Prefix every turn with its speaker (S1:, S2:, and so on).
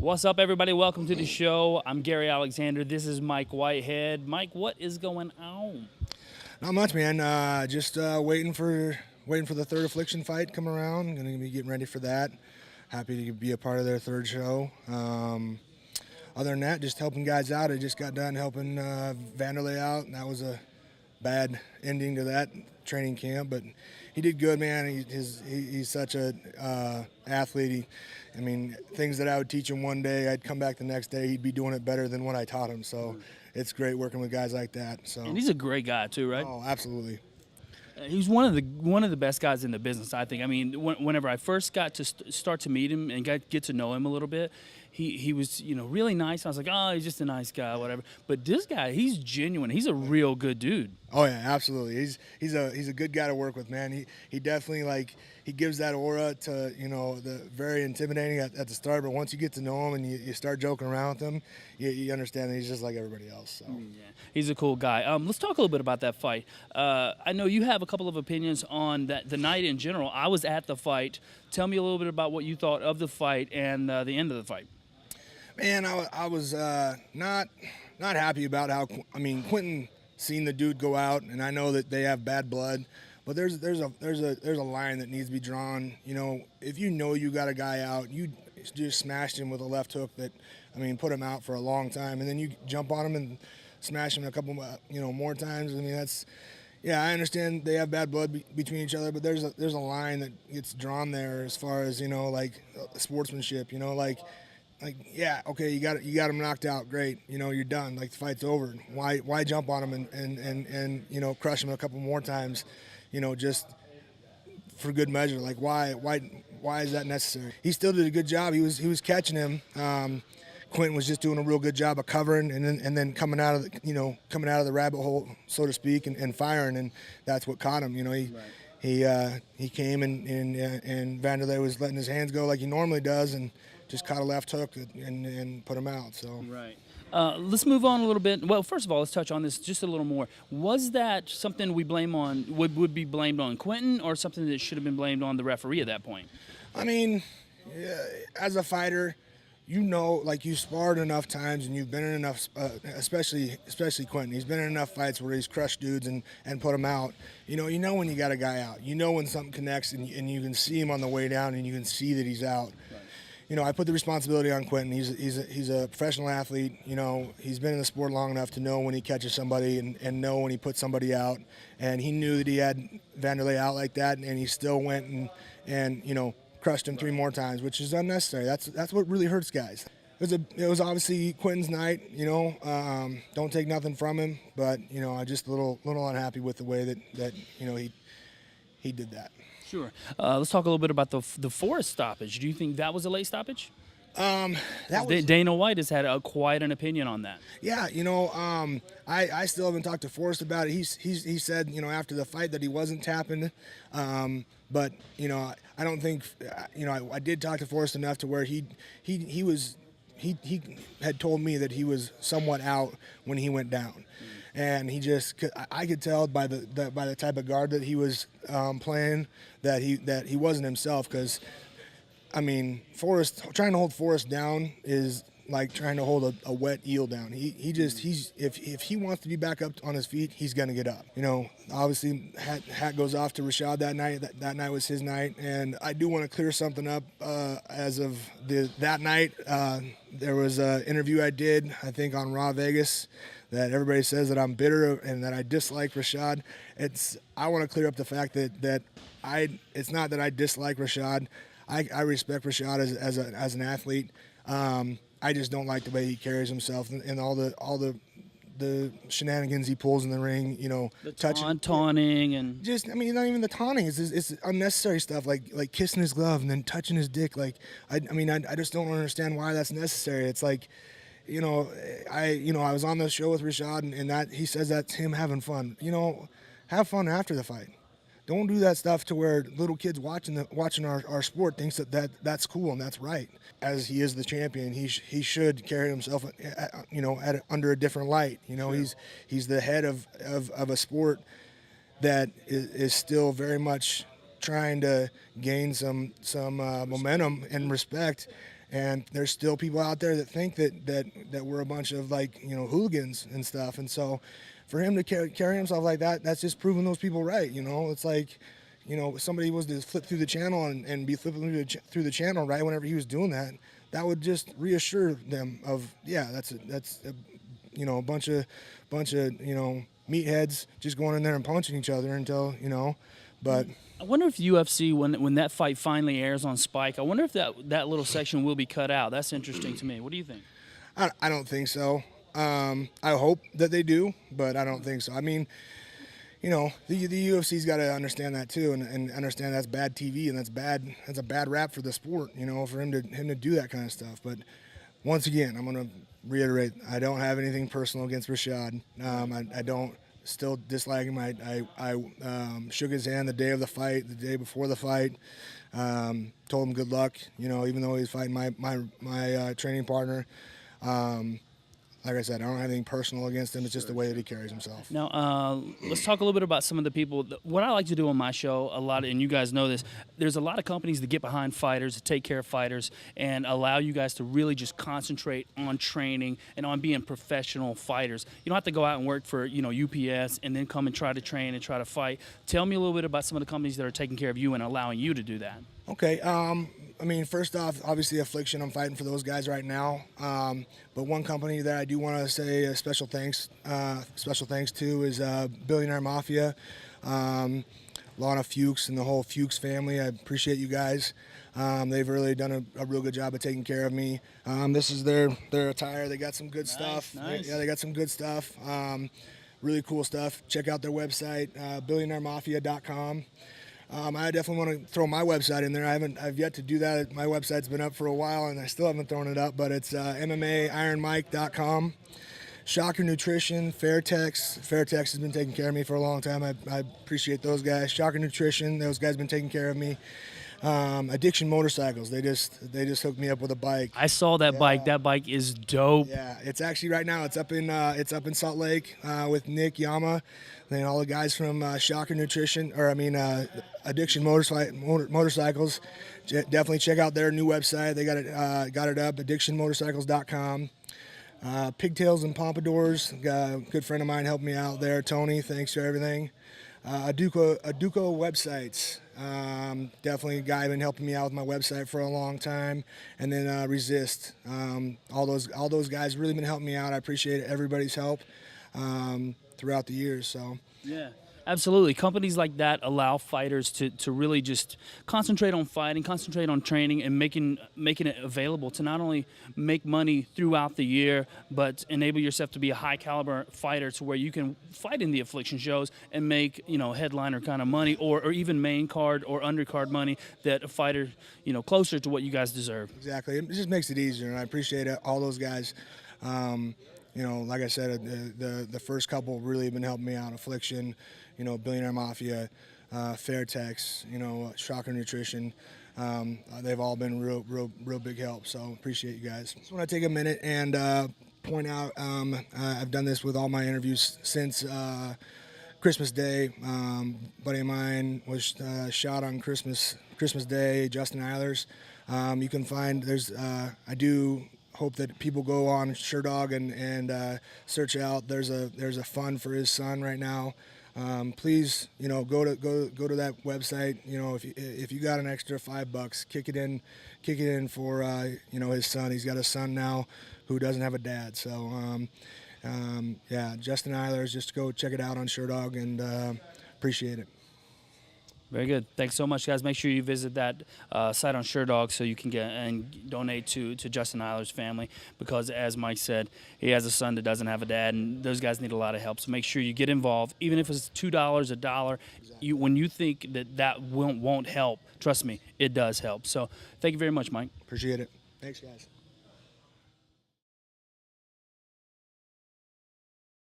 S1: What's up, everybody? Welcome to the show. I'm Gary Alexander. This is Mike Whitehead. Mike, what is going on?
S2: Not much, man. Just waiting for the third affliction fight come around. Going to be getting ready for that. Happy to be a part of their third show. Other than that, just helping guys out. I just got done helping Vanderlei out, and that was a bad ending to that training camp. But he did good, man. He's such a athlete. Things that I would teach him one day, I'd come back the next day, he'd be doing it better than what I taught him. So it's great working with guys like that. So.
S1: And he's a great guy too, right?
S2: Oh, absolutely.
S1: He's one of the best guys in the business, I think. I mean, whenever I first got to start to meet him and get to know him a little bit, he was really nice. I was like, oh, he's just a nice guy, whatever. But this guy, he's genuine. He's a real good dude.
S2: Oh yeah, absolutely. He's a good guy to work with, man. He definitely he gives that aura to the very intimidating at the start, but once you get to know him and you start joking around with him, you understand that he's just like everybody else. So.
S1: Yeah, he's a cool guy. Let's talk a little bit about that fight. I know you have a couple of opinions on the night in general. I was at the fight. Tell me a little bit about what you thought of the fight and the end of the fight.
S2: Man, I was not happy about how Quentin seen the dude go out, and I know that they have bad blood, but there's a line that needs to be drawn. If you got a guy out, you just smashed him with a left hook that put him out for a long time, and then you jump on him and smash him a couple more times. I understand they have bad blood between each other, but there's a line that gets drawn there as far as sportsmanship. Okay, you got him knocked out. Great, you're done. The fight's over. Why jump on him and crush him a couple more times? Just for good measure. Why is that necessary? He still did a good job. He was catching him. Quentin was just doing a real good job of covering and then coming out of the rabbit hole, so to speak, and firing, and that's what caught him. He came and Vanderlei was letting his hands go like he normally does, and just caught a left hook and put him out. So
S1: right. Let's move on a little bit. Well, first of all, let's touch on this just a little more. Was that something we blame on would be blamed on Quentin, or something that should have been blamed on the referee at that point?
S2: As a fighter, you sparred enough times and you've been in enough, especially Quentin. He's been in enough fights where he's crushed dudes and put them out. You know when you got a guy out. You know when something connects and you can see him on the way down and you can see that he's out. Right. I put the responsibility on Quentin. He's a professional athlete. He's been in the sport long enough to know when he catches somebody and know when he puts somebody out. And he knew that he had Vanderlei out like that, and he still went and crushed him 3 more times, which is unnecessary. That's what really hurts guys. It was obviously Quentin's night. Don't take nothing from him, but I just a little unhappy with the way that he did that.
S1: Sure. Let's talk a little bit about the Forrest stoppage. Do you think that was a late stoppage? Dana White has had quite an opinion on that.
S2: Yeah, I still haven't talked to Forrest about it. He said after the fight that he wasn't tapping, but I don't think I did talk to Forrest enough to where he had told me that he was somewhat out when he went down. And I could tell by the type of guard that he was playing that he wasn't himself. Because trying to hold Forrest down is like trying to hold a wet eel down. If he wants to be back up on his feet, he's gonna get up. Obviously hat goes off to Rashad that night. That night was his night, and I do want to clear something up. As of that night, there was an interview I did, I think, on Raw Vegas, that everybody says that I'm bitter and that I dislike Rashad. I want to clear up the fact that it's not that I dislike Rashad. I respect Rashad as an athlete. I just don't like the way he carries himself and all the shenanigans he pulls in the ring.
S1: The taunting and
S2: just not even the taunting. It's unnecessary stuff like kissing his glove and then touching his dick. I just don't understand why that's necessary. It's like. I was on the show with Rashad, and that he says that's him having fun. Have fun after the fight. Don't do that stuff to where little kids watching our sport thinks that's cool and that's right. As he is the champion, he should carry himself, under a different light. Sure. He's the head of a sport that is still very much trying to gain some momentum and respect. And there's still people out there that think that we're a bunch of, like, hooligans and stuff. And so for him to carry himself like that, that's just proving those people right. It's like, if somebody was to flip through the channel and be flipping through the channel right whenever he was doing that, that would just reassure them of, yeah, that's a bunch of meatheads just going in there and punching each other until, but.
S1: I wonder if UFC, when that fight finally airs on Spike, I wonder if that little section will be cut out. That's interesting to me. What do you think?
S2: I don't think so. I hope that they do, but I don't think so. I mean, the UFC's got to understand that too, and understand that's bad TV and that's a bad rap for the sport. For him to do that kind of stuff. But once again, I'm gonna reiterate, I don't have anything personal against Rashad. I don't still dislike him. I shook his hand the day of the fight, the day before the fight. Told him good luck. Even though he was fighting my training partner. Like I said, I don't have anything personal against him. It's just the way that he carries himself.
S1: Now, let's talk a little bit about some of the people. What I like to do on my show a lot, and you guys know this, there's a lot of companies that get behind fighters, that take care of fighters, and allow you guys to really just concentrate on training and on being professional fighters. You don't have to go out and work for, UPS and then come and try to train and try to fight. Tell me a little bit about some of the companies that are taking care of you and allowing you to do that.
S2: Okay. First off, obviously Affliction, I'm fighting for those guys right now. But one company that I do want to say a special thanks to is Billionaire Mafia, Lana Fuchs and the whole Fuchs family. I appreciate you guys. They've really done a real good job of taking care of me. This is their attire. They got some good stuff.
S1: Nice.
S2: Yeah, they got some good stuff. Really cool stuff. Check out their website, billionairemafia.com. I definitely want to throw my website in there. I've yet to do that. My website's been up for a while, and I still haven't thrown it up. But it's MMAironmike.com. Shocker Nutrition, Fairtex. Fairtex has been taking care of me for a long time. I appreciate those guys. Shocker Nutrition, those guys have been taking care of me. Addiction Motorcycles. They just hooked me up with a bike.
S1: I saw that bike. That bike is dope.
S2: Yeah, it's actually right now. It's up in Salt Lake with Nick Yama, and all the guys from Shocker Nutrition, Addiction Motorcycles. Definitely check out their new website. They got it up, addictionmotorcycles.com. Pigtails and Pompadours. A good friend of mine helped me out there. Tony, thanks for everything. Aduco websites. Definitely a guy been helping me out with my website for a long time. And then Resist. All those guys really been helping me out. I appreciate everybody's help throughout the years. So
S1: yeah. Absolutely. Companies like that allow fighters to really just concentrate on fighting, concentrate on training, and making it available to not only make money throughout the year, but enable yourself to be a high caliber fighter to where you can fight in the Affliction shows and make, headliner kind of money or even main card or undercard money that a fighter, closer to what you guys deserve.
S2: Exactly. It just makes it easier, and I appreciate it, all those guys. Like I said, the first couple really have been helping me out. Affliction, Billionaire Mafia, Fairtex, Shocker Nutrition. They've all been real big help. So appreciate you guys. Just want to take a minute and point out, I've done this with all my interviews since Christmas Day. Buddy of mine was shot on Christmas Day, Justin Eilers. You can find I do hope that people go on SureDog and search out. There's a fund for his son right now. Please, go to that website. If you got an extra $5, kick it in for his son. He's got a son now who doesn't have a dad. So Justin Eilers. Just go check it out on SureDog and appreciate it.
S1: Very good. Thanks so much, guys. Make sure you visit that site on SureDog so you can get and donate to Justin Eiler's family, because, as Mike said, he has a son that doesn't have a dad, and those guys need a lot of help. So make sure you get involved, even if it's $2, $1. Exactly. When you think that won't help, trust me, it does help. So thank you very much, Mike.
S2: Appreciate it. Thanks, guys.